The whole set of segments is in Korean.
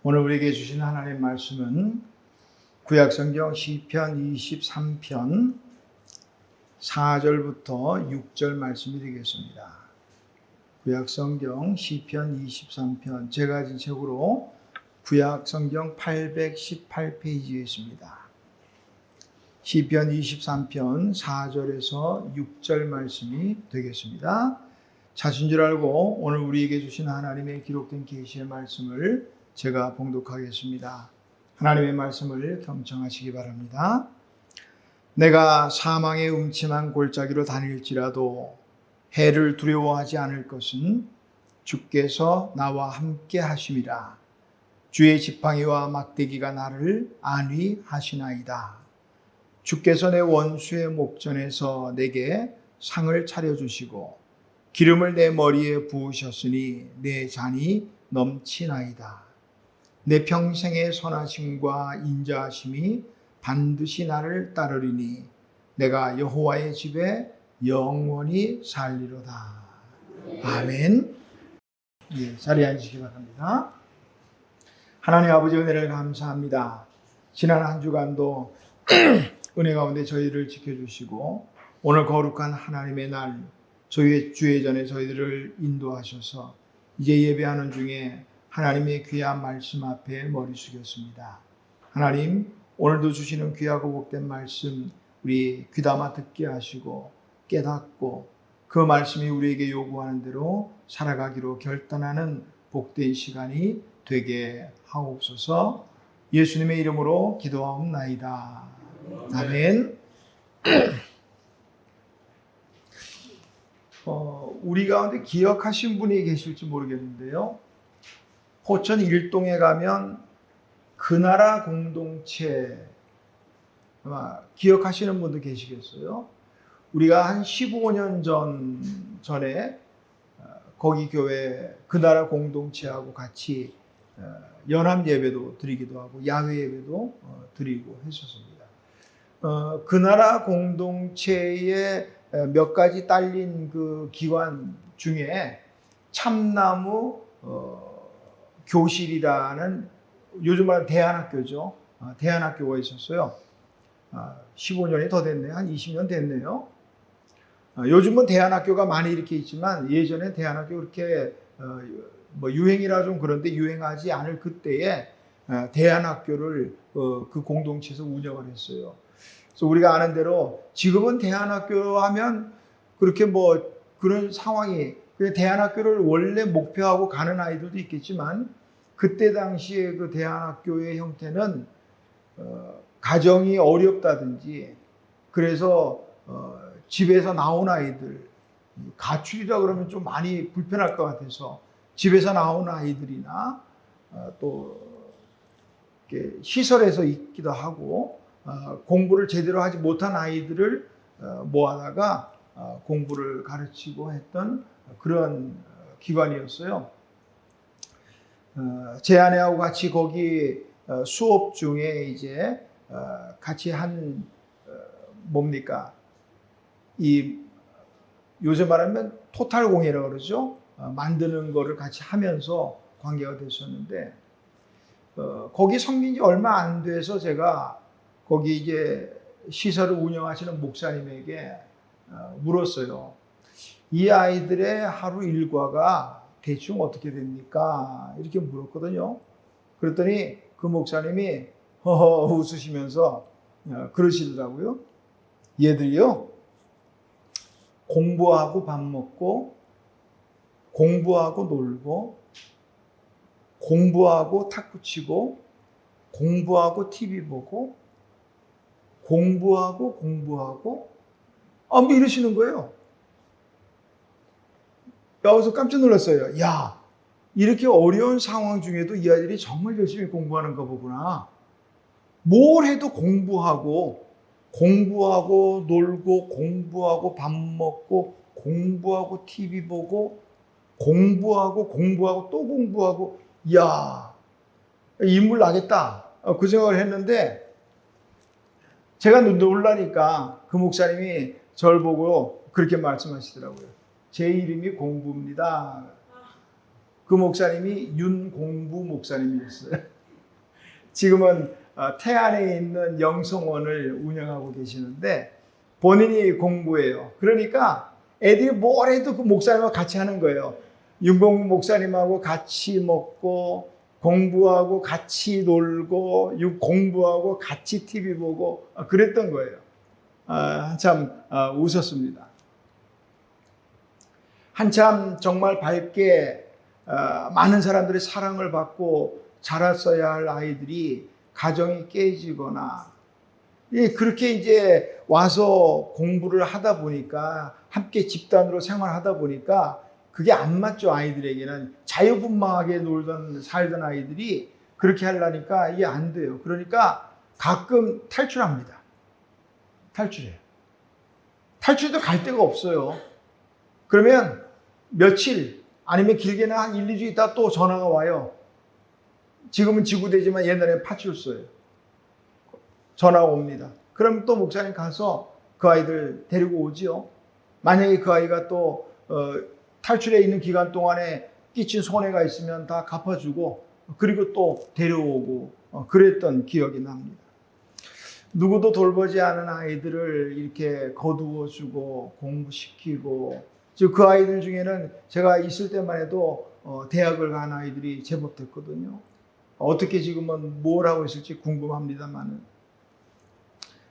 오늘 우리에게 주신 하나님의 말씀은 구약성경 시편 23편 4절부터 6절 말씀이 되겠습니다. 구약성경 시편 23편, 제가 가진 책으로 구약성경 818페이지에 있습니다. 시편 23편 4절에서 6절 말씀이 되겠습니다. 자신 줄 알고 오늘 우리에게 주신 하나님의 기록된 계시의 말씀을 제가 봉독하겠습니다. 하나님의 말씀을 경청하시기 바랍니다. 내가 사망의 음침한 골짜기로 다닐지라도 해를 두려워하지 않을 것은 주께서 나와 함께 하심이라. 주의 지팡이와 막대기가 나를 안위하시나이다. 주께서 내 원수의 목전에서 내게 상을 차려주시고 기름을 내 머리에 부으셨으니 내 잔이 넘치나이다. 내 평생의 선하심과 인자하심이 반드시 나를 따르리니 내가 여호와의 집에 영원히 살리로다. 아멘. 자리에 앉으시기 바랍니다. 하나님 아버지 은혜를 감사합니다. 지난 한 주간도 은혜 가운데 저희를 지켜주시고 오늘 거룩한 하나님의 날 저희의 주의 전에 저희들을 인도하셔서 이제 예배하는 중에 하나님의 귀한 말씀 앞에 머리 숙였습니다. 하나님, 오늘도 주시는 귀하고 복된 말씀 우리 귀담아 듣게 하시고 깨닫고 그 말씀이 우리에게 요구하는 대로 살아가기로 결단하는 복된 시간이 되게 하옵소서. 예수님의 이름으로 기도하옵나이다. 아멘. 우리 가운데 기억하신 분이 계실지 모르겠는데요. 포천 일동에 가면 그 나라 공동체 아마 기억하시는 분도 계시겠어요. 우리가 한 15년 전에 거기 교회 그 나라 공동체하고 같이 연합 예배도 드리기도 하고 야외 예배도 드리고 했었습니다. 그 나라 공동체에 몇 가지 딸린 그 기관 중에 참나무 교실이라는 요즘 말하는 대안학교죠. 대안학교가 있었어요. 15년이 더 됐네요. 한 20년 됐네요. 요즘은 대안학교가 많이 이렇게 있지만 예전에 대안학교 그렇게 유행이라 좀 그런데 유행하지 않을 그때에 대안학교를 그 공동체에서 운영을 했어요. 그래서 우리가 아는 대로 지금은 대안학교 하면 그렇게 그런 상황이 대안학교를 원래 목표하고 가는 아이들도 있겠지만 그때 당시에 그 대안학교의 형태는 가정이 어렵다든지 그래서 집에서 나온 아이들 가출이라 그러면 좀 많이 불편할 것 같아서 집에서 나온 아이들이나 또 시설에서 있기도 하고 공부를 제대로 하지 못한 아이들을 모아다가 공부를 가르치고 했던 그런 기관이었어요. 제 아내하고 같이 거기 수업 중에 이제 같이 한 요즘 말하면 토탈 공예라고 그러죠. 만드는 거를 같이 하면서 관계가 됐었는데 거기 섬긴 지 얼마 안 돼서 제가 거기 이제 시설을 운영하시는 목사님에게 물었어요. 이 아이들의 하루 일과가 대충 어떻게 됩니까? 이렇게 물었거든요. 그랬더니 그 목사님이 허허 웃으시면서 그러시더라고요. 얘들이요, 공부하고 밥 먹고 공부하고 놀고 공부하고 탁구 치고 공부하고 TV 보고 공부하고 이러시는 거예요. 여기서 깜짝 놀랐어요. 야, 이렇게 어려운 상황 중에도 이 아이들이 정말 열심히 공부하는 거 보구나. 뭘 해도 공부하고 놀고 공부하고 밥 먹고 공부하고 TV 보고 공부하고 또 공부하고, 이야, 인물 나겠다. 그 생각을 했는데 제가 놀라니까 그 목사님이 저를 보고 그렇게 말씀하시더라고요. 제 이름이 공부입니다. 그 목사님이 윤공부 목사님이었어요. 지금은 태안에 있는 영성원을 운영하고 계시는데 본인이 공부해요. 그러니까 애들이 뭘 해도 그 목사님하고 같이 하는 거예요. 윤봉 목사님하고 같이 먹고 공부하고 같이 놀고 공부하고 같이 TV 보고 그랬던 거예요. 한참 웃었습니다. 한참 정말 밝게 많은 사람들의 사랑을 받고 자랐어야 할 아이들이 가정이 깨지거나 그렇게 이제 와서 공부를 하다 보니까 함께 집단으로 생활하다 보니까 그게 안 맞죠. 아이들에게는 자유분방하게 살던 아이들이 그렇게 하려니까 이게 안 돼요. 그러니까 가끔 탈출합니다. 탈출해요. 탈출도 갈 데가 없어요. 그러면 며칠 아니면 길게는 한 1, 2주 있다 또 전화가 와요. 지금은 지구대지만 옛날에는 파출소예요. 전화가 옵니다. 그럼 또 목사님 가서 그 아이들 데리고 오지요. 만약에 그 아이가 또 탈출해 있는 기간 동안에 끼친 손해가 있으면 다 갚아주고 그리고 또 데려오고 그랬던 기억이 납니다. 누구도 돌보지 않은 아이들을 이렇게 거두어주고 공부시키고 그 아이들 중에는 제가 있을 때만 해도 대학을 간 아이들이 제법 됐거든요. 어떻게 지금은 뭘 하고 있을지 궁금합니다만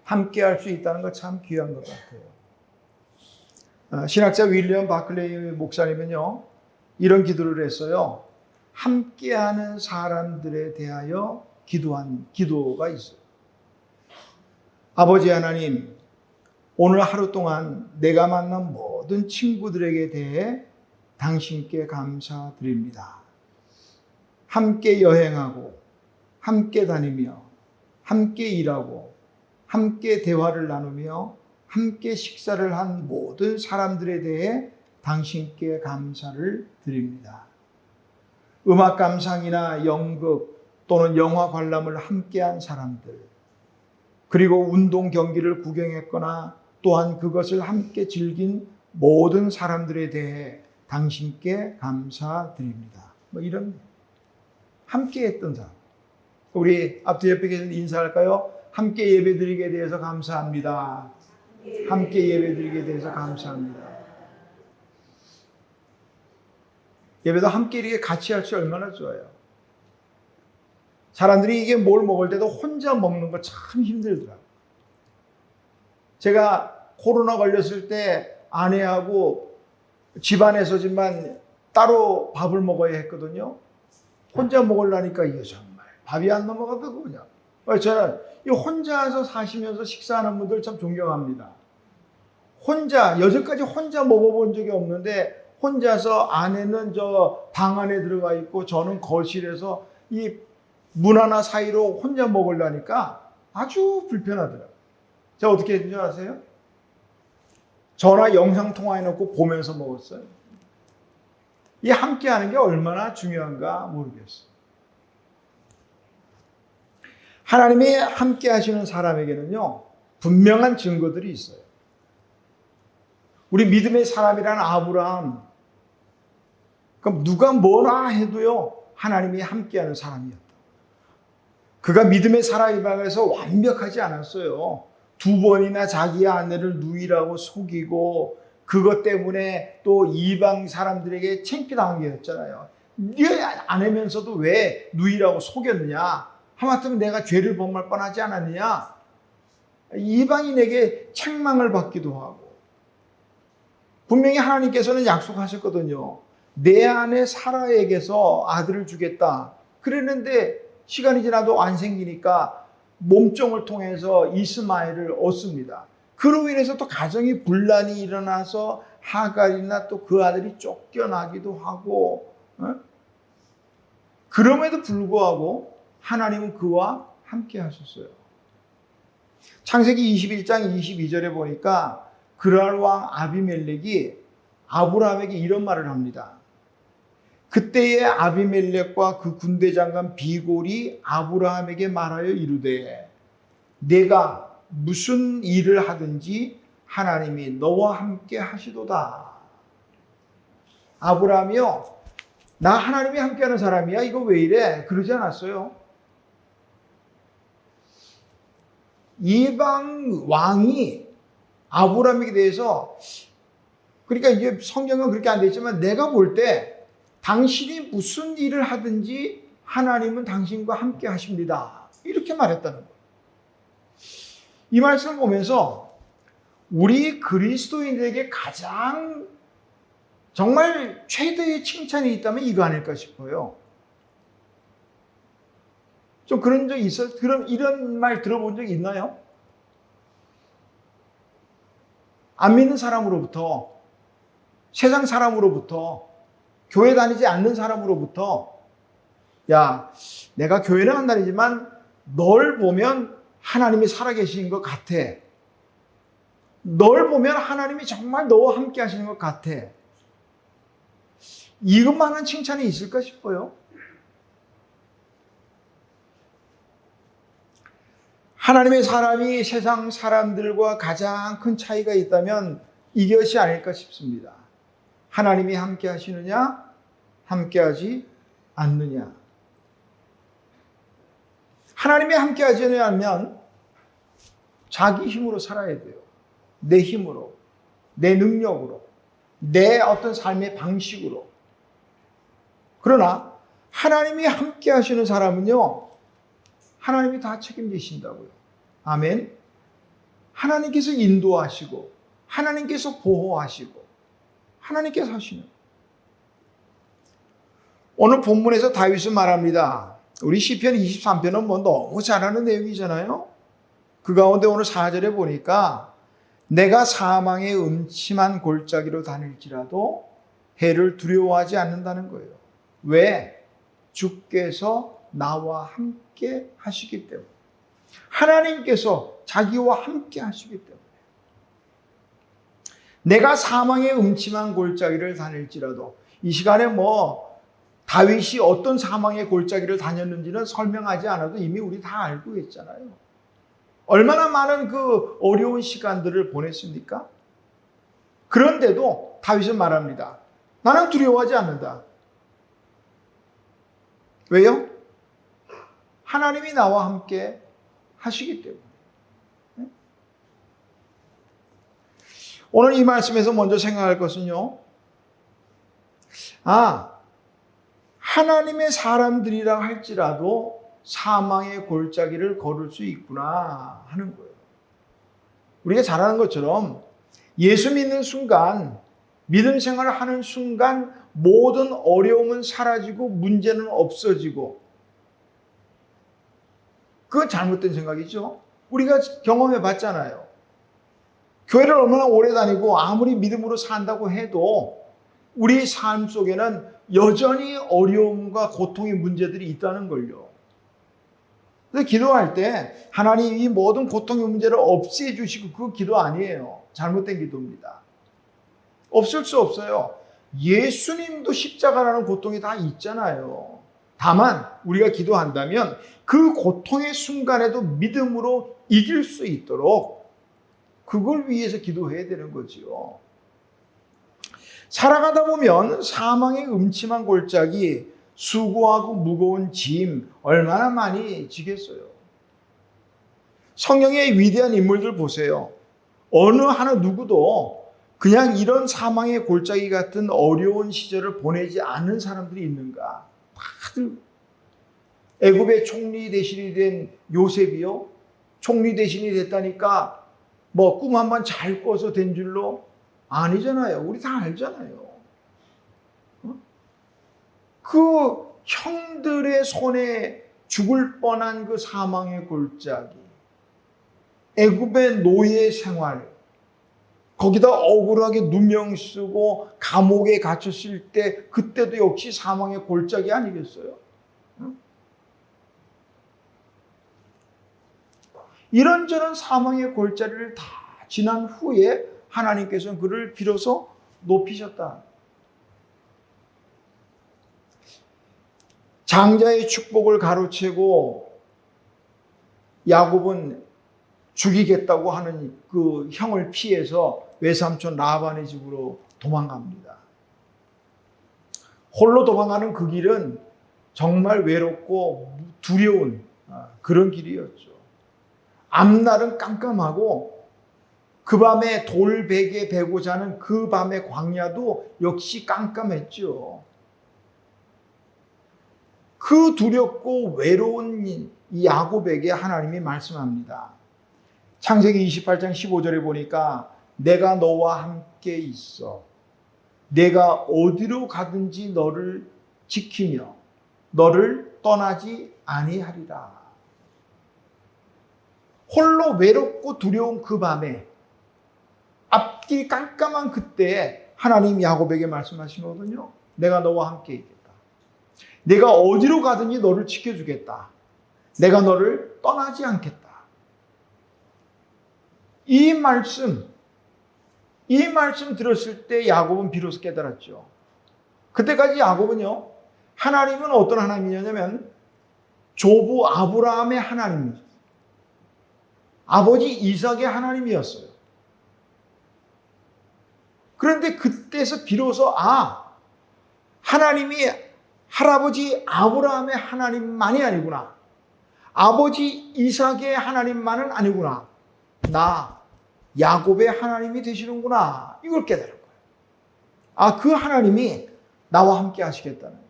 함께 할 수 있다는 거 참 귀한 것 같아요. 신학자 윌리엄 바클레이 목사님은요, 이런 기도를 했어요. 함께하는 사람들에 대하여 기도한 기도가 있어요. 아버지 하나님, 오늘 하루 동안 내가 만난 모든 친구들에게 대해 당신께 감사드립니다. 함께 여행하고, 함께 다니며, 함께 일하고, 함께 대화를 나누며, 함께 식사를 한 모든 사람들에 대해 당신께 감사를 드립니다. 음악 감상이나 연극 또는 영화 관람을 함께한 사람들, 그리고 운동 경기를 구경했거나 또한 그것을 함께 즐긴 모든 사람들에 대해 당신께 감사드립니다. 이런 함께 했던 사람. 우리 앞뒤 옆에 계신 인사할까요? 함께 예배드리게 대해서 감사합니다. 함께 예배드리게 대해서 감사합니다. 예배도 함께 이렇게 같이 할 수 얼마나 좋아요. 사람들이 이게 뭘 먹을 때도 혼자 먹는 거 참 힘들더라고요. 제가 코로나 걸렸을 때 아내하고 집안에서지만 따로 밥을 먹어야 했거든요. 혼자 먹으려니까 이게 정말 밥이 안 넘어가더군요. 저는 이 혼자서 사시면서 식사하는 분들 참 존경합니다. 혼자, 여태까지 혼자 먹어본 적이 없는데 혼자서 아내는 저 방 안에 들어가 있고 저는 거실에서 이 문 하나 사이로 혼자 먹으려니까 아주 불편하더라고요. 제가 어떻게 했는 줄 아세요? 전화 영상통화해놓고 보면서 먹었어요. 이 함께 하는 게 얼마나 중요한가 모르겠어요. 하나님이 함께 하시는 사람에게는요, 분명한 증거들이 있어요. 우리 믿음의 사람이란 아브라함, 그럼 누가 뭐라 해도요, 하나님이 함께하는 사람이었다. 그가 믿음의 사람이라서 완벽하지 않았어요. 2번이나 자기 아내를 누이라고 속이고 그것 때문에 또 이방 사람들에게 창피당한 게 였잖아요. 네가 아내면서도 왜 누이라고 속였느냐? 하마터면 내가 죄를 범할 뻔하지 않았느냐? 이방인에게 책망을 받기도 하고 분명히 하나님께서는 약속하셨거든요. 내 아내 사라에게서 아들을 주겠다. 그랬는데 시간이 지나도 안 생기니까 몸종을 통해서 이스마엘을 얻습니다. 그로 인해서 또 가정이 분란이 일어나서 하갈이나 또 그 아들이 쫓겨나기도 하고 그럼에도 불구하고 하나님은 그와 함께 하셨어요. 창세기 21장 22절에 보니까 그랄 왕 아비멜렉이 아브라함에게 이런 말을 합니다. 그때의 아비멜렉과 그 군대 장관 비골이 아브라함에게 말하여 이르되 내가 무슨 일을 하든지 하나님이 너와 함께 하시도다. 아브라함이요, 나 하나님이 함께하는 사람이야. 이거 왜 이래? 그러지 않았어요. 이방 왕이 아브라함에게 대해서, 그러니까 이게 성경은 그렇게 안 돼 있지만 내가 볼 때 당신이 무슨 일을 하든지 하나님은 당신과 함께 하십니다, 이렇게 말했다는 거예요. 이 말씀을 보면서 우리 그리스도인들에게 가장 정말 최대의 칭찬이 있다면 이거 아닐까 싶어요. 좀 그런 적 있어요? 그럼 이런 말 들어본 적 있나요? 안 믿는 사람으로부터, 세상 사람으로부터, 교회 다니지 않는 사람으로부터, 야, 내가 교회는 안 다니지만 널 보면 하나님이 살아계신 것 같아. 널 보면 하나님이 정말 너와 함께 하시는 것 같아. 이것만한 칭찬이 있을까 싶어요. 하나님의 사람이 세상 사람들과 가장 큰 차이가 있다면 이것이 아닐까 싶습니다. 하나님이 함께 하시느냐, 함께 하지 않느냐. 하나님이 함께 하지 않으면 자기 힘으로 살아야 돼요. 내 힘으로, 내 능력으로, 내 어떤 삶의 방식으로. 그러나 하나님이 함께 하시는 사람은요, 하나님이 다 책임지신다고요. 아멘. 하나님께서 인도하시고, 하나님께서 보호하시고, 하나님께서 하시는. 오늘 본문에서 다윗은 말합니다. 우리 시편 23편은 뭐 너무 잘하는 내용이잖아요. 그 가운데 오늘 4절에 보니까 내가 사망의 음침한 골짜기로 다닐지라도 해를 두려워하지 않는다는 거예요. 왜? 주께서 나와 함께 하시기 때문에. 하나님께서 자기와 함께 하시기 때문에. 내가 사망의 음침한 골짜기를 다닐지라도, 이 시간에 뭐 다윗이 어떤 사망의 골짜기를 다녔는지는 설명하지 않아도 이미 우리 다 알고 있잖아요. 얼마나 많은 그 어려운 시간들을 보냈습니까? 그런데도 다윗은 말합니다. 나는 두려워하지 않는다. 왜요? 하나님이 나와 함께 하시기 때문에. 오늘 이 말씀에서 먼저 생각할 것은요, 하나님의 사람들이라 할지라도 사망의 골짜기를 걸을 수 있구나 하는 거예요. 우리가 잘 아는 것처럼 예수 믿는 순간, 믿음 생활을 하는 순간 모든 어려움은 사라지고 문제는 없어지고, 그건 잘못된 생각이죠. 우리가 경험해 봤잖아요. 교회를 얼마나 오래 다니고 아무리 믿음으로 산다고 해도 우리 삶 속에는 여전히 어려움과 고통의 문제들이 있다는 걸요. 그래서 기도할 때 하나님 이 모든 고통의 문제를 없애주시고, 그 기도 아니에요. 잘못된 기도입니다. 없을 수 없어요. 예수님도 십자가라는 고통이 다 있잖아요. 다만 우리가 기도한다면 그 고통의 순간에도 믿음으로 이길 수 있도록 그걸 위해서 기도해야 되는 거지요. 살아가다 보면 사망의 음침한 골짜기, 수고하고 무거운 짐 얼마나 많이 지겠어요. 성경의 위대한 인물들 보세요. 어느 하나 누구도 그냥 이런 사망의 골짜기 같은 어려운 시절을 보내지 않은 사람들이 있는가? 다들 애굽의 총리 대신이 된 요셉이요, 총리 대신이 됐다니까 뭐 꿈 한번 잘 꿔서 된 줄로? 아니잖아요. 우리 다 알잖아요. 그 형들의 손에 죽을 뻔한 그 사망의 골짜기, 애굽의 노예 생활, 거기다 억울하게 누명 쓰고 감옥에 갇혔을 때 그때도 역시 사망의 골짜기 아니겠어요? 이런저런 사망의 골짜기를 다 지난 후에 하나님께서는 그를 비로소 높이셨다. 장자의 축복을 가로채고 야곱은 죽이겠다고 하는 그 형을 피해서 외삼촌 라반의 집으로 도망갑니다. 홀로 도망가는 그 길은 정말 외롭고 두려운 그런 길이었죠. 앞날은 깜깜하고 그 밤에 돌베개 베고 자는 그 밤의 광야도 역시 깜깜했죠. 그 두렵고 외로운 이 야곱에게 하나님이 말씀합니다. 창세기 28장 15절에 보니까 내가 너와 함께 있어. 내가 어디로 가든지 너를 지키며 너를 떠나지 아니하리라. 홀로 외롭고 두려운 그 밤에 앞길이 깜깜한 그때에 하나님 야곱에게 말씀하시거든요. 내가 너와 함께 있겠다. 내가 어디로 가든지 너를 지켜주겠다. 내가 너를 떠나지 않겠다. 이 말씀 들었을 때 야곱은 비로소 깨달았죠. 그때까지 야곱은요, 하나님은 어떤 하나님이냐면 조부 아브라함의 하나님이었어요. 아버지 이삭의 하나님이었어요. 그런데 그때서 비로소 하나님이 할아버지 아브라함의 하나님만이 아니구나. 아버지 이삭의 하나님만은 아니구나. 나 야곱의 하나님이 되시는구나. 이걸 깨달은 거예요. 그 하나님이 나와 함께 하시겠다는 거예요.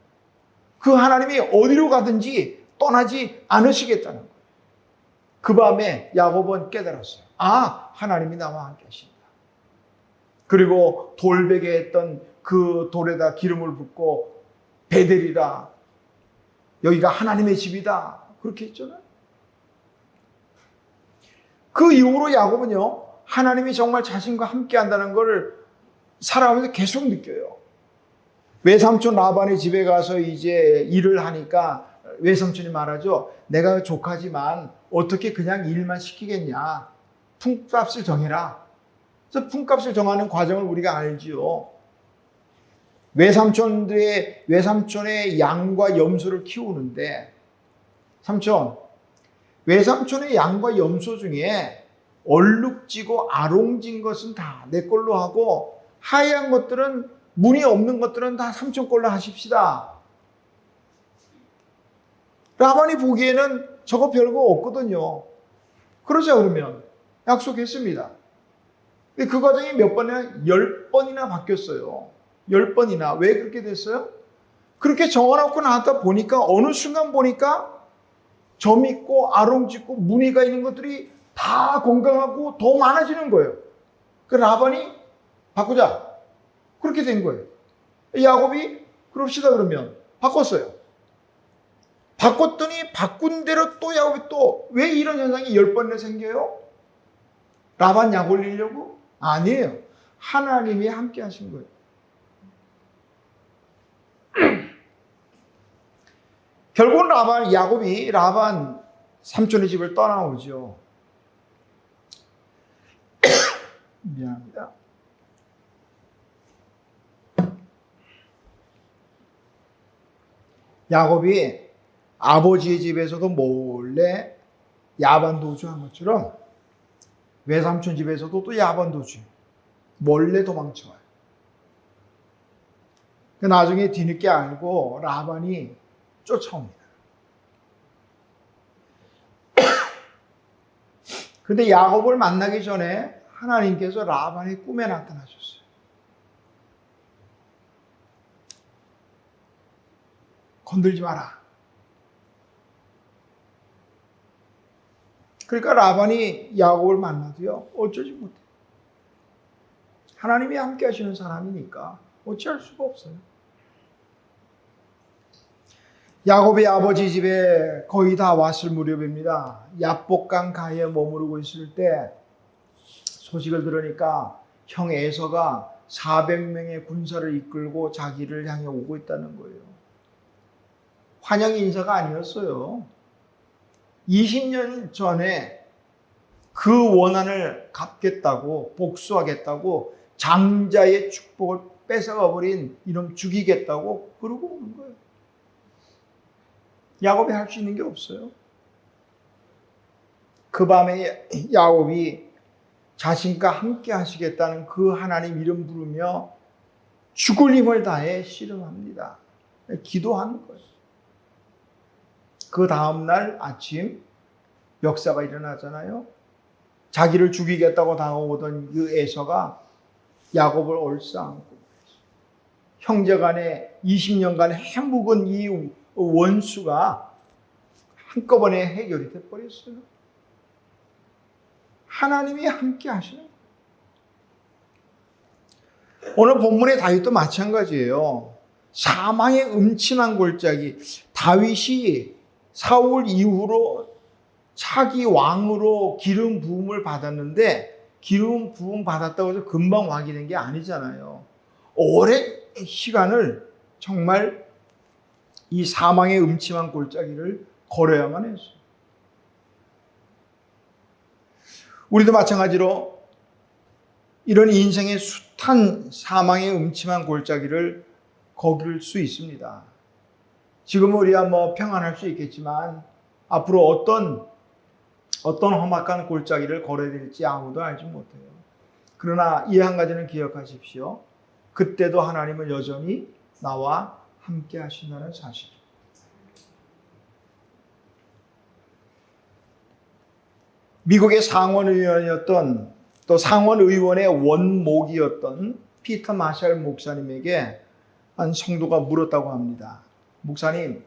그 하나님이 어디로 가든지 떠나지 않으시겠다는 거예요. 그 밤에 야곱은 깨달았어요. 하나님이 나와 함께 하신다. 그리고 돌베개 했던 그 돌에다 기름을 붓고 베델이라, 여기가 하나님의 집이다. 그렇게 했잖아요. 그 이후로 야곱은요, 하나님이 정말 자신과 함께 한다는 것을 살아가면서 계속 느껴요. 외삼촌 라반의 집에 가서 이제 일을 하니까 외삼촌이 말하죠. 내가 조카지만 어떻게 그냥 일만 시키겠냐. 품값을 정해라. 그래서 품값을 정하는 과정을 우리가 알지요. 외삼촌의 양과 염소를 키우는데, 삼촌, 외삼촌의 양과 염소 중에 얼룩지고 아롱진 것은 다 내 걸로 하고 하얀 것들은, 무늬 없는 것들은 다 삼촌 걸로 하십시다. 라반이 보기에는 저거 별거 없거든요. 그러자 그러면 약속했습니다. 근데 그 과정이 몇 번이나 10번이나 바뀌었어요. 10번이나. 왜 그렇게 됐어요? 그렇게 정해놓고 나왔다 보니까 어느 순간 보니까 점 있고 아롱짓고 무늬가 있는 것들이 다 건강하고 더 많아지는 거예요. 그 라반이 바꾸자. 그렇게 된 거예요. 야곱이 그럽시다 그러면 바꿨어요. 바꿨더니 바꾼 대로 또 야곱이 또 왜 이런 현상이 10번이나 생겨요? 라반 약 올리려고? 아니에요. 하나님이 함께 하신 거예요. 결국은 야곱이 라반 삼촌의 집을 떠나오죠. 미안합니다. 야곱이 아버지의 집에서도 몰래 야반도주한 것처럼 외삼촌 집에서도 또 야반도주 몰래 도망쳐와요. 나중에 뒤늦게 알고 라반이 쫓아옵니다. 그런데 야곱을 만나기 전에 하나님께서 라반의 꿈에 나타나셨어요. 건들지 마라. 그러니까 라반이 야곱을 만나도요, 어쩌지 못해. 하나님이 함께 하시는 사람이니까 어찌할 수가 없어요. 야곱의 아버지 집에 거의 다 왔을 무렵입니다. 야복강 가에 머무르고 있을 때 소식을 들으니까 형 에서가 400명의 군사를 이끌고 자기를 향해 오고 있다는 거예요. 환영 인사가 아니었어요. 20년 전에 그 원한을 갚겠다고, 복수하겠다고, 장자의 축복을 뺏어가 버린 이놈 죽이겠다고 그러고 오는 거예요. 야곱이 할 수 있는 게 없어요. 그 밤에 야곱이 자신과 함께 하시겠다는 그 하나님 이름 부르며 죽을 힘을 다해 씨름합니다. 기도하는 거예요. 그 다음날 아침 역사가 일어나잖아요. 자기를 죽이겠다고 다가오던 그 에서가 야곱을 얼싸안고 형제간에 20년간 해묵은 이 원수가 한꺼번에 해결이 돼버렸어요. 하나님이 함께 하시는 거예요. 오늘 본문의 다윗도 마찬가지예요. 사망의 음침한 골짜기. 다윗이 사울 이후로 차기 왕으로 기름 부음을 받았는데 기름 부음 받았다고 해서 금방 왕이 된 게 아니잖아요. 오랜 시간을 정말 이 사망의 음침한 골짜기를 걸어야만 했어요. 우리도 마찬가지로 이런 인생의 숱한 사망의 음침한 골짜기를 걸을 수 있습니다. 지금 우리가 평안할 수 있겠지만 앞으로 어떤 험악한 골짜기를 걸어야 될지 아무도 알지 못해요. 그러나 이 한 가지는 기억하십시오. 그때도 하나님은 여전히 나와 함께 하신다는 사실. 미국의 상원의원이었던 또 상원의원의 원목이었던 피터 마샬 목사님에게 한 성도가 물었다고 합니다. 목사님,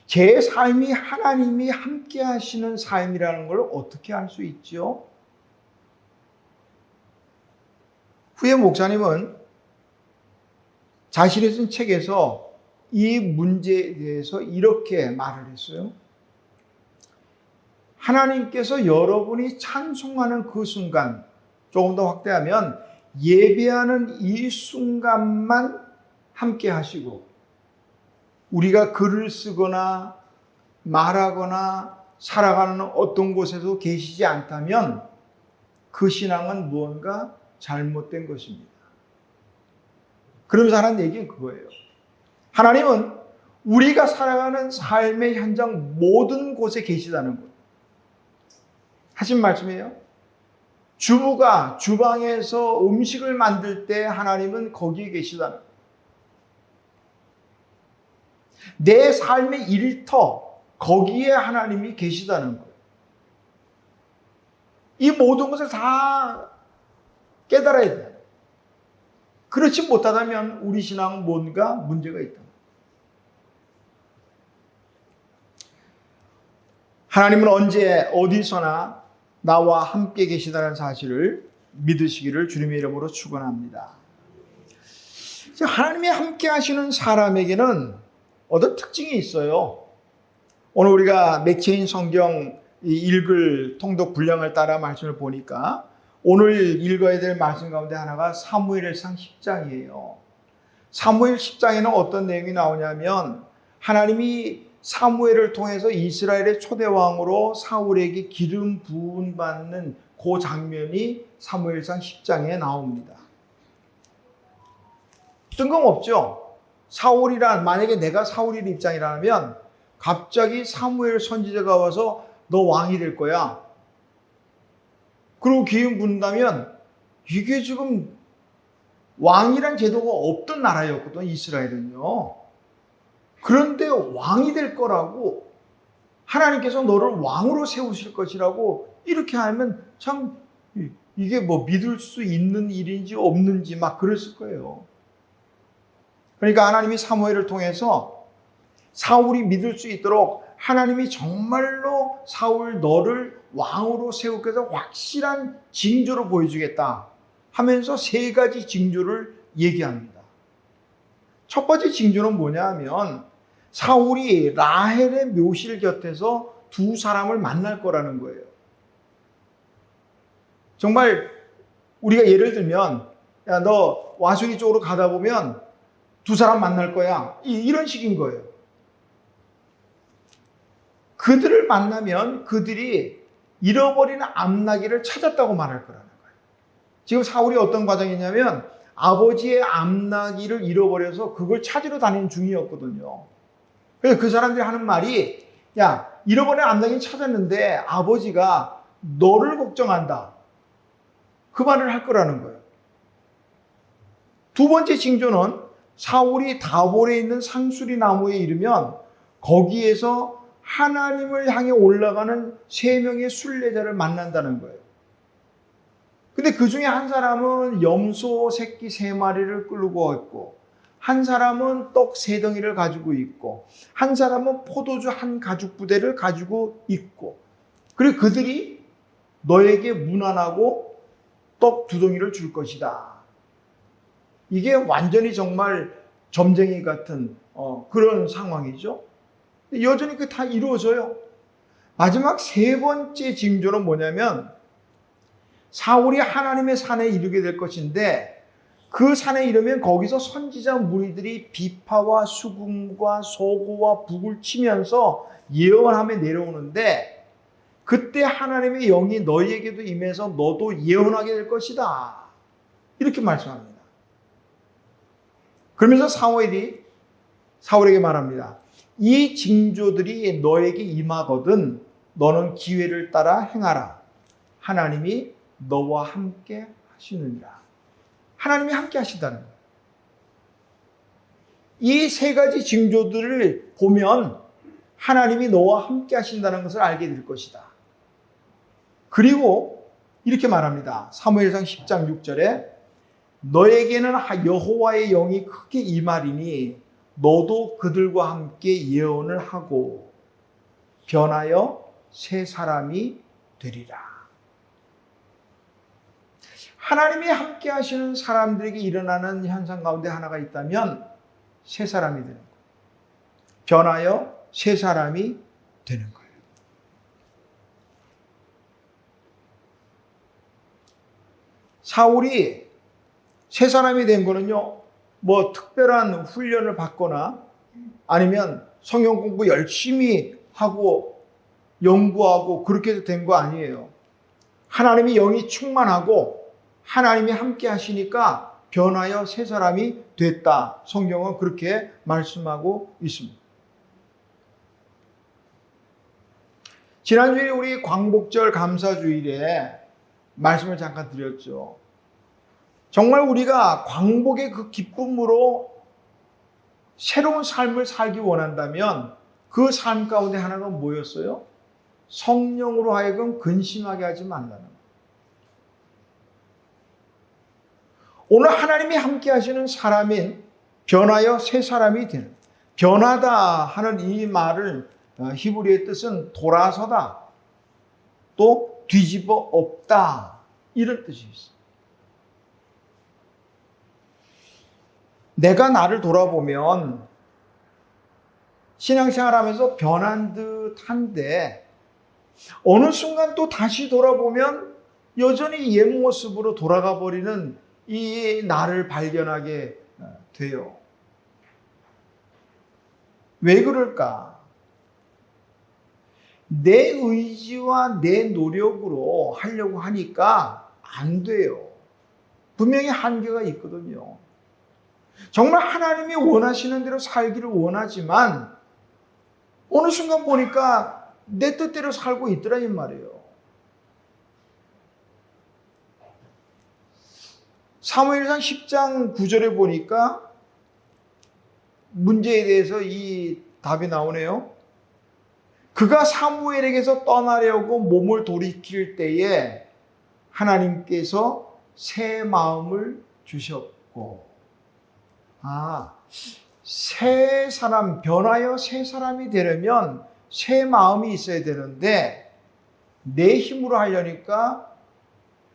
제 삶이 하나님이 함께 하시는 삶이라는 걸 어떻게 알 수 있죠? 후에 목사님은 자신이 쓴 책에서 이 문제에 대해서 이렇게 말을 했어요. 하나님께서 여러분이 찬송하는 그 순간, 조금 더 확대하면 예배하는 이 순간만 함께 하시고 우리가 글을 쓰거나 말하거나 살아가는 어떤 곳에도 계시지 않다면 그 신앙은 무언가 잘못된 것입니다. 그러면서 하는 얘기는 그거예요. 하나님은 우리가 살아가는 삶의 현장 모든 곳에 계시다는 것. 하신 말씀이에요. 주부가 주방에서 음식을 만들 때 하나님은 거기에 계시다는 것. 내 삶의 일터, 거기에 하나님이 계시다는 거예요. 이 모든 것을 다 깨달아야 돼요. 그렇지 못하다면 우리 신앙은 뭔가 문제가 있다. 하나님은 언제 어디서나 나와 함께 계시다는 사실을 믿으시기를 주님의 이름으로 축원합니다. 하나님이 함께 하시는 사람에게는 어떤 특징이 있어요. 오늘 우리가 맥체인 성경 읽을 통독 분량을 따라 말씀을 보니까 오늘 읽어야 될 말씀 가운데 하나가 사무엘상 10장이에요. 사무엘 10장에는 어떤 내용이 나오냐면 하나님이 사무엘을 통해서 이스라엘의 초대왕으로 사울에게 기름 부음 받는 그 장면이 사무엘상 10장에 나옵니다. 뜬금없죠? 만약에 내가 사울의 입장이라면 갑자기 사무엘 선지자가 와서 너 왕이 될 거야. 그리고 기름 부은다면 이게 지금 왕이란 제도가 없던 나라였거든, 이스라엘은요. 그런데 왕이 될 거라고 하나님께서 너를 왕으로 세우실 것이라고 이렇게 하면 참 이게 믿을 수 있는 일인지 없는지 막 그랬을 거예요. 그러니까 하나님이 사무엘을 통해서 사울이 믿을 수 있도록 하나님이 정말로 사울 너를 왕으로 세우겠다 확실한 징조로 보여주겠다 하면서 세 가지 징조를 얘기합니다. 첫 번째 징조는 뭐냐 하면 사울이 라헬의 묘실 곁에서 두 사람을 만날 거라는 거예요. 정말 우리가 예를 들면 야, 너 와순이 쪽으로 가다 보면 두 사람 만날 거야. 이런 식인 거예요. 그들을 만나면 그들이 잃어버린 암나귀를 찾았다고 말할 거라는 거예요. 지금 사울이 어떤 과정이냐면 아버지의 암나귀를 잃어버려서 그걸 찾으러 다니는 중이었거든요. 그래서 그 사람들이 하는 말이 야, 잃어버린 암나귀를 찾았는데 아버지가 너를 걱정한다. 그 말을 할 거라는 거예요. 두 번째 징조는 사울이 다볼에 있는 상수리 나무에 이르면 거기에서 하나님을 향해 올라가는 3명의 순례자를 만난다는 거예요. 근데 그 중에 한 사람은 염소 새끼 3마리를 끌고 있고, 한 사람은 떡 3덩이를 가지고 있고, 한 사람은 포도주 1가죽부대를 가지고 있고, 그리고 그들이 너에게 문안하고 떡 2덩이를 줄 것이다. 이게 완전히 정말 점쟁이 같은 그런 상황이죠. 여전히 그게 다 이루어져요. 마지막 3번째 징조는 뭐냐면, 사울이 하나님의 산에 이르게 될 것인데, 그 산에 이르면 거기서 선지자 무리들이 비파와 수금과 소고와 북을 치면서 예언하며 내려오는데, 그때 하나님의 영이 너희에게도 임해서 너도 예언하게 될 것이다. 이렇게 말씀합니다. 그러면서 사울에게 말합니다. 이 징조들이 너에게 임하거든 너는 기회를 따라 행하라. 하나님이 너와 함께 하시느니라. 하나님이 함께 하신다는 거예요. 이 3가지 징조들을 보면 하나님이 너와 함께 하신다는 것을 알게 될 것이다. 그리고 이렇게 말합니다. 사무엘상 10장 6절에 너에게는 여호와의 영이 크게 임하리니 너도 그들과 함께 예언을 하고 변하여 새 사람이 되리라. 하나님이 함께 하시는 사람들에게 일어나는 현상 가운데 하나가 있다면 새 사람이 되는 거예요. 변하여 새 사람이 되는 거예요. 사울이 새 사람이 된 거는요, 뭐 특별한 훈련을 받거나 아니면 성경 공부 열심히 하고 연구하고 그렇게 해서 된 거 아니에요. 하나님이 영이 충만하고 하나님이 함께 하시니까 변하여 새 사람이 됐다. 성경은 그렇게 말씀하고 있습니다. 지난주에 우리 광복절 감사주일에 말씀을 잠깐 드렸죠. 정말 우리가 광복의 그 기쁨으로 새로운 삶을 살기 원한다면 그 삶 가운데 하나가 뭐였어요? 성령으로 하여금 근심하게 하지 말라는 거예요. 오늘 하나님이 함께 하시는 사람인 변하여 새 사람이 되는, 변하다 하는 이 말을 히브리의 뜻은 돌아서다, 또 뒤집어 엎다, 이런 뜻이 있어요. 내가 나를 돌아보면 신앙생활하면서 변한 듯한데 어느 순간 또 다시 돌아보면 여전히 옛 모습으로 돌아가 버리는 이 나를 발견하게 돼요. 왜 그럴까? 내 의지와 내 노력으로 하려고 하니까 안 돼요. 분명히 한계가 있거든요. 정말 하나님이 원하시는 대로 살기를 원하지만 어느 순간 보니까 내 뜻대로 살고 있더라 이 말이에요. 사무엘상 10장 9절에 보니까 문제에 대해서 이 답이 나오네요. 그가 사무엘에게서 떠나려고 몸을 돌이킬 때에 하나님께서 새 마음을 주셨고, 새 사람, 변하여 새 사람이 되려면 새 마음이 있어야 되는데 내 힘으로 하려니까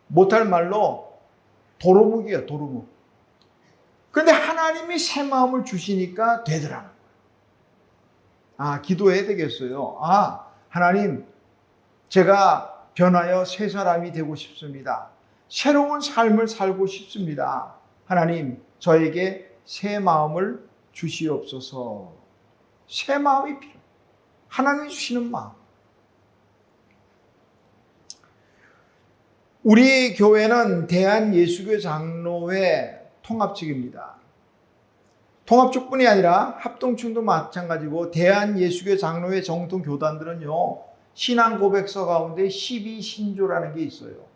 못할 말로 도루묵이에요, 도루묵. 그런데 하나님이 새 마음을 주시니까 되더라는 거예요. 기도해야 되겠어요. 하나님, 제가 변하여 새 사람이 되고 싶습니다. 새로운 삶을 살고 싶습니다. 하나님, 저에게 새 마음을 주시옵소서. 새 마음이 필요해요. 하나님이 주시는 마음. 우리 교회는 대한예수교 장로회 통합측입니다. 통합측뿐이 아니라 합동층도 마찬가지고 대한예수교 장로회 정통 교단들은요, 신앙 고백서 가운데 12신조라는 게 있어요.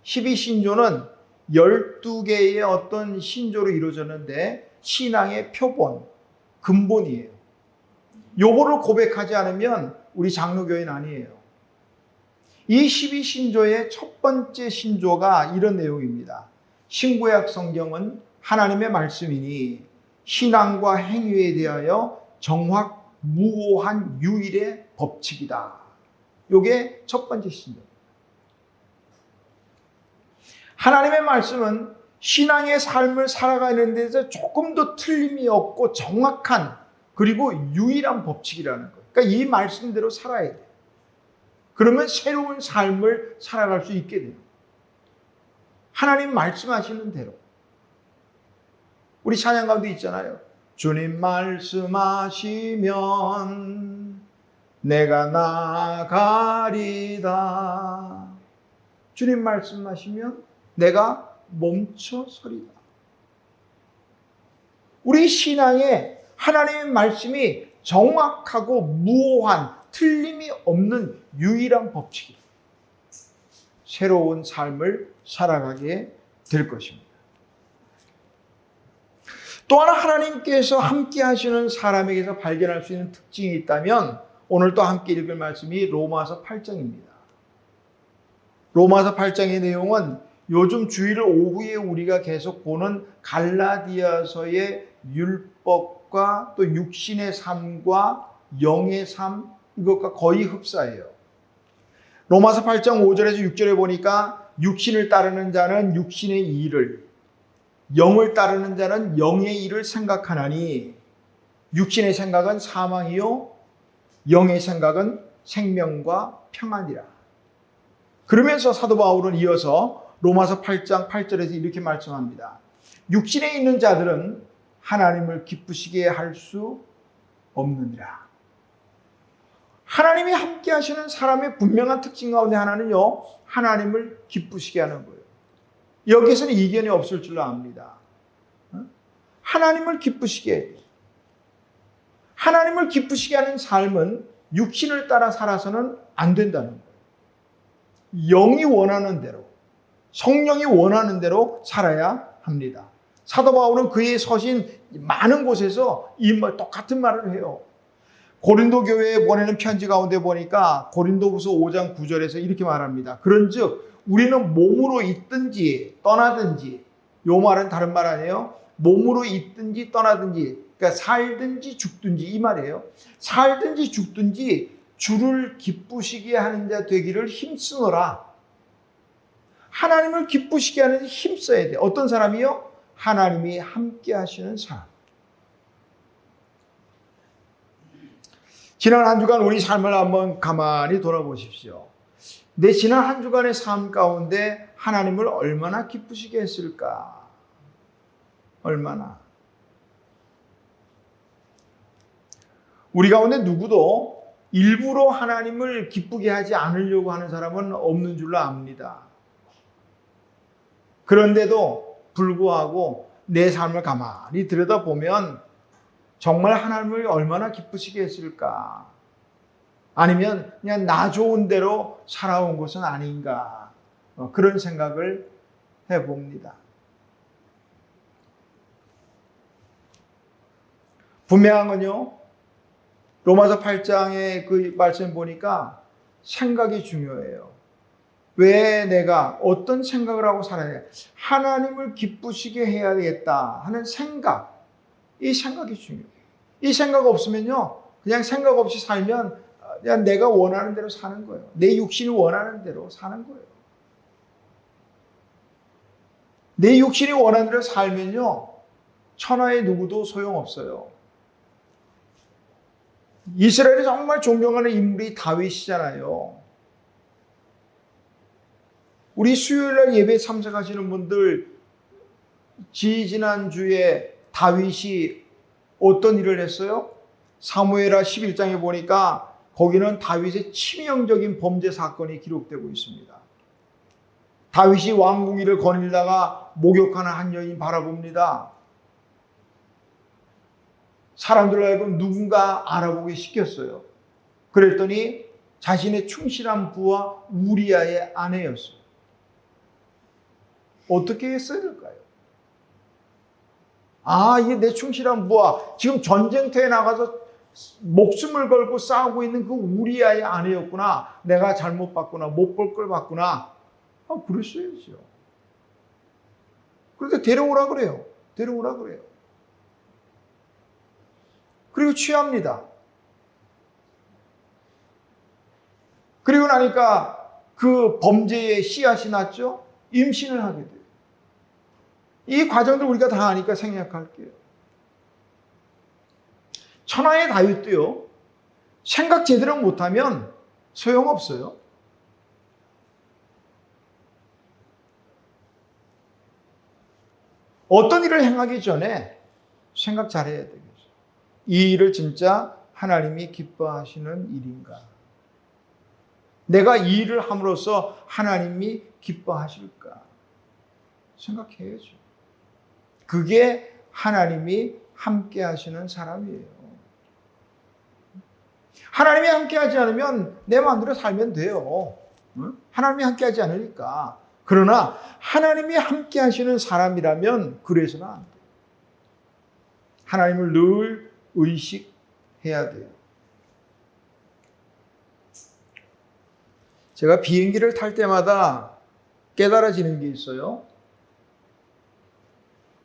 12신조는 12개의 어떤 신조로 이루어졌는데 신앙의 표본, 근본이에요. 요거를 고백하지 않으면 우리 장로교회는 아니에요. 이 12신조의 첫 번째 신조가 이런 내용입니다. 신구약 성경은 하나님의 말씀이니 신앙과 행위에 대하여 정확무오한 유일의 법칙이다. 요게 첫 번째 신조. 하나님의 말씀은 신앙의 삶을 살아가는 데서 조금 더 틀림이 없고 정확한 그리고 유일한 법칙이라는 거예요. 그러니까 이 말씀대로 살아야 돼요. 그러면 새로운 삶을 살아갈 수 있게 돼요. 하나님 말씀하시는 대로. 우리 찬양 가운데 있잖아요. 주님 말씀하시면 내가 나가리다. 주님 말씀하시면 내가 멈춰서리다. 우리 신앙에 하나님의 말씀이 정확하고 무오한 틀림이 없는 유일한 법칙이다. 새로운 삶을 살아가게 될 것입니다. 또 하나 하나님께서 함께 하시는 사람에게서 발견할 수 있는 특징이 있다면 오늘 또 함께 읽을 말씀이 로마서 8장입니다. 로마서 8장의 내용은 요즘 주일 오후에 우리가 계속 보는 갈라디아서의 율법과 또 육신의 삶과 영의 삶 이것과 거의 흡사해요. 로마서 8장 5절에서 6절에 보니까 육신을 따르는 자는 육신의 일을 영을 따르는 자는 영의 일을 생각하나니 육신의 생각은 사망이요 영의 생각은 생명과 평안이라. 그러면서 사도 바울은 이어서 로마서 8장 8절에서 이렇게 말씀합니다. 육신에 있는 자들은 하나님을 기쁘시게 할 수 없느니라. 하나님이 함께 하시는 사람의 분명한 특징 가운데 하나는요, 하나님을 기쁘시게 하는 거예요. 여기서는 이견이 없을 줄로 압니다. 하나님을 기쁘시게 해요. 하나님을 기쁘시게 하는 삶은 육신을 따라 살아서는 안 된다는 거예요. 영이 원하는 대로, 성령이 원하는 대로 살아야 합니다. 사도 바울은 그의 서신 많은 곳에서 이 똑같은 말을 해요. 고린도 교회에 보내는 편지 가운데 보니까 고린도후서 5장 9절에서 이렇게 말합니다. 그런즉 우리는 몸으로 있든지 떠나든지, 요 말은 다른 말 아니에요. 몸으로 있든지 떠나든지, 그러니까 살든지 죽든지 이 말이에요. 살든지 죽든지 주를 기쁘시게 하는 자 되기를 힘쓰노라. 하나님을 기쁘시게 하는 데 힘써야 돼. 어떤 사람이요? 하나님이 함께 하시는 사람. 지난 한 주간 우리 삶을 한번 가만히 돌아보십시오. 내 지난 한 주간의 삶 가운데 하나님을 얼마나 기쁘시게 했을까? 얼마나? 우리 가운데 누구도 일부러 하나님을 기쁘게 하지 않으려고 하는 사람은 없는 줄로 압니다. 그런데도 불구하고 내 삶을 가만히 들여다보면 정말 하나님을 얼마나 기쁘시게 했을까? 아니면 그냥 나 좋은 대로 살아온 것은 아닌가? 그런 생각을 해봅니다. 분명한 건요, 로마서 8장의 그 말씀 보니까 생각이 중요해요. 왜 내가 어떤 생각을 하고 살아야 돼? 하나님을 기쁘시게 해야겠다 하는 생각, 이 생각이 중요해요. 이 생각 없으면요, 그냥 생각 없이 살면 그냥 내가 원하는 대로 사는 거예요. 내 육신이 원하는 대로 사는 거예요. 내 육신이 원하는 대로 살면요, 천하의 누구도 소용없어요. 이스라엘이 정말 존경하는 인물이 다윗이잖아요. 우리 수요일날 예배 참석하시는 분들, 지지난주에 다윗이 어떤 일을 했어요? 사무엘하 11장에 보니까 거기는 다윗의 치명적인 범죄 사건이 기록되고 있습니다. 다윗이 왕궁위를 거닐다가 목욕하는 한 여인 바라봅니다. 사람들로 하여금 누군가 알아보게 시켰어요. 그랬더니 자신의 충실한 부하 우리아의 아내였어요. 어떻게 했어야 될까요? 아, 이게 내 충실한 부하. 지금 전쟁터에 나가서 목숨을 걸고 싸우고 있는 그 우리아의 아내였구나. 내가 잘못 봤구나. 못 볼 걸 봤구나. 그랬어야죠. 그런데 데려오라 그래요. 데려오라 그래요. 그리고 취합니다. 그리고 나니까 그 범죄의 씨앗이 났죠. 임신을 하게 돼요. 이 과정들 우리가 다 아니까 생략할게요. 천하의 다윗도요, 생각 제대로 못하면 소용없어요. 어떤 일을 행하기 전에 생각 잘해야 되겠어요. 이 일을 진짜 하나님이 기뻐하시는 일인가? 내가 이 일을 함으로써 하나님이 기뻐하실까? 생각해야죠. 그게 하나님이 함께 하시는 사람이에요. 하나님이 함께 하지 않으면 내 마음대로 살면 돼요. 하나님이 함께 하지 않으니까. 그러나 하나님이 함께 하시는 사람이라면 그래서는 안 돼요. 하나님을 늘 의식해야 돼요. 제가 비행기를 탈 때마다 깨달아지는 게 있어요.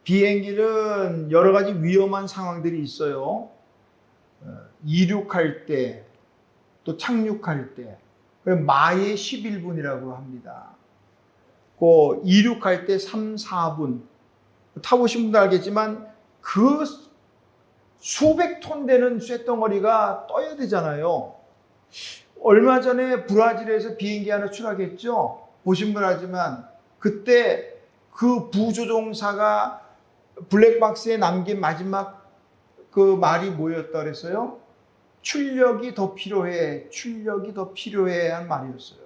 비행기는 여러 가지 위험한 상황들이 있어요. 이륙할 때, 또 착륙할 때, 마의 11분이라고 합니다. 그 이륙할 때 3, 4분. 타보신 분도 알겠지만 그 수백 톤 되는 쇳덩어리가 떠야 되잖아요. 얼마 전에 브라질에서 비행기 하나 추락했죠. 보신 분 알지만 그때 그 부조종사가 블랙박스에 남긴 마지막 그 말이 뭐였다 그랬어요? 출력이 더 필요해, 출력이 더 필요해 한 말이었어요.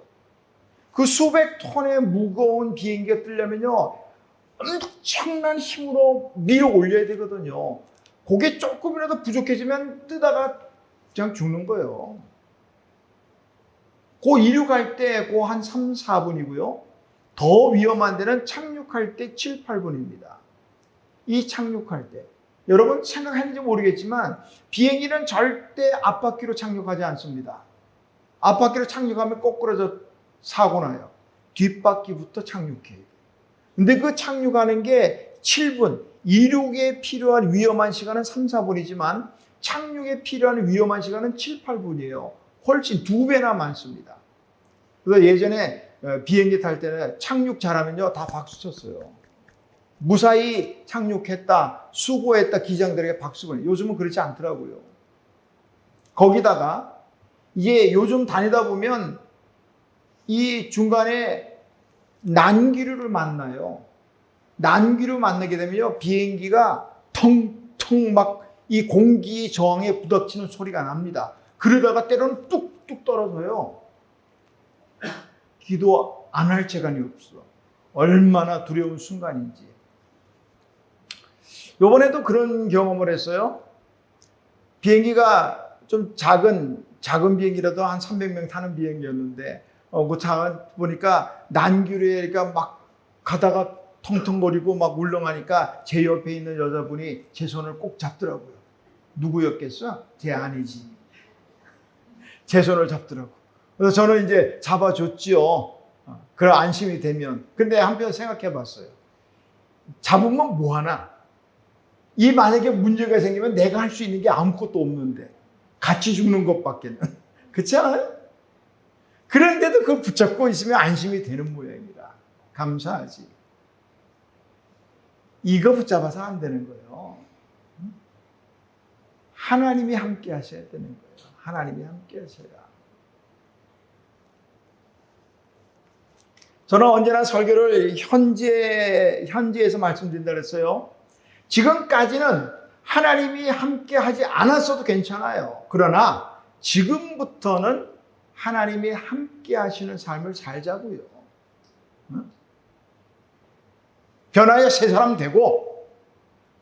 그 수백 톤의 무거운 비행기가 뜨려면요, 엄청난 힘으로 밀어 올려야 되거든요. 그게 조금이라도 부족해지면 뜨다가 그냥 죽는 거예요. 그 이륙할 때 그 한 3, 4분이고요. 더 위험한 데는 착륙할 때 7, 8분입니다. 이 착륙할 때. 여러분 생각했는지 모르겠지만 비행기는 절대 앞바퀴로 착륙하지 않습니다. 앞바퀴로 착륙하면 거꾸로져 사고 나요. 뒷바퀴부터 착륙해요. 근데 그 착륙하는 게 7분, 이륙에 필요한 위험한 시간은 3, 4분이지만 착륙에 필요한 위험한 시간은 7, 8분이에요. 훨씬 2배나 많습니다. 그래서 예전에 비행기 탈 때는 착륙 잘하면요, 다 박수 쳤어요. 무사히 착륙했다, 수고했다, 기장들에게 박수 보내요. 요즘은 그렇지 않더라고요. 거기다가 이게 요즘 다니다 보면 이 중간에 난기류를 만나요. 난기류 만나게 되면요, 비행기가 텅텅 막 이 공기 저항에 부닥치는 소리가 납니다. 그러다가 때로는 뚝뚝 떨어져요. 기도 안 할 재간이 없어. 얼마나 두려운 순간인지. 요번에도 그런 경험을 했어요. 비행기가 좀 작은 비행기라도 한 300명 타는 비행기였는데, 그 차 보니까 난기류가 막 가다가 텅텅거리고 막 울렁하니까 제 옆에 있는 여자분이 제 손을 꼭 잡더라고요. 누구였겠어? 제 아내지. 제 손을 잡더라고. 그래서 저는 이제 잡아줬지요. 그런 안심이 되면. 근데 한편 생각해 봤어요. 잡으면 뭐하나? 이 만약에 문제가 생기면 내가 할 수 있는 게 아무것도 없는데 같이 죽는 것밖에는. 그렇지 않아요? 그런데도 그걸 붙잡고 있으면 안심이 되는 모양이다. 감사하지. 이거 붙잡아서 안 되는 거예요. 하나님이 함께 하셔야 되는 거예요. 하나님이 함께 하셔야. 저는 언제나 설교를 현재에서 말씀드린다 그랬어요. 지금까지는 하나님이 함께 하지 않았어도 괜찮아요. 그러나 지금부터는 하나님이 함께 하시는 삶을 살자고요. 변화의 새 사람 되고.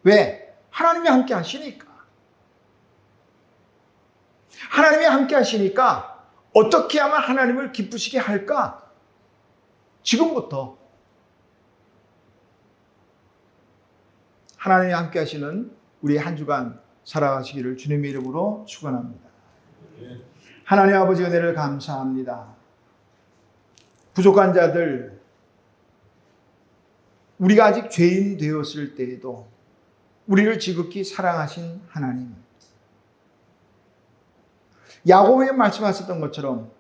왜? 하나님이 함께 하시니까. 하나님이 함께 하시니까 어떻게 하면 하나님을 기쁘시게 할까? 지금부터 하나님이 함께 하시는 우리 한 주간 살아가시기를 주님의 이름으로 축원합니다. 하나님 아버지 은혜를 감사합니다. 부족한 자들, 우리가 아직 죄인 되었을 때에도 우리를 지극히 사랑하신 하나님, 야고보에 말씀하셨던 것처럼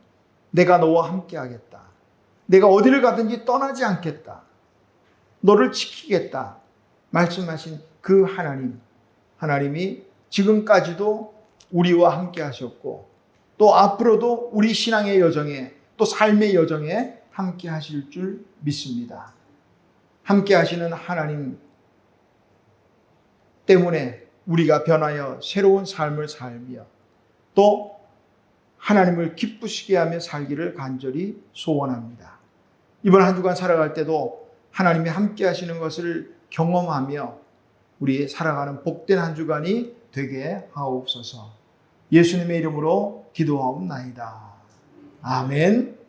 내가 너와 함께 하겠다, 내가 어디를 가든지 떠나지 않겠다, 너를 지키겠다 말씀하신 그 하나님이 지금까지도 우리와 함께 하셨고 또 앞으로도 우리 신앙의 여정에 또 삶의 여정에 함께 하실 줄 믿습니다. 함께 하시는 하나님 때문에 우리가 변하여 새로운 삶을 살며 또 하나님을 기쁘시게 하며 살기를 간절히 소원합니다. 이번 한 주간 살아갈 때도 하나님이 함께 하시는 것을 경험하며 우리 살아가는 복된 한 주간이 되게 하옵소서. 예수님의 이름으로 기도하옵나이다. 아멘.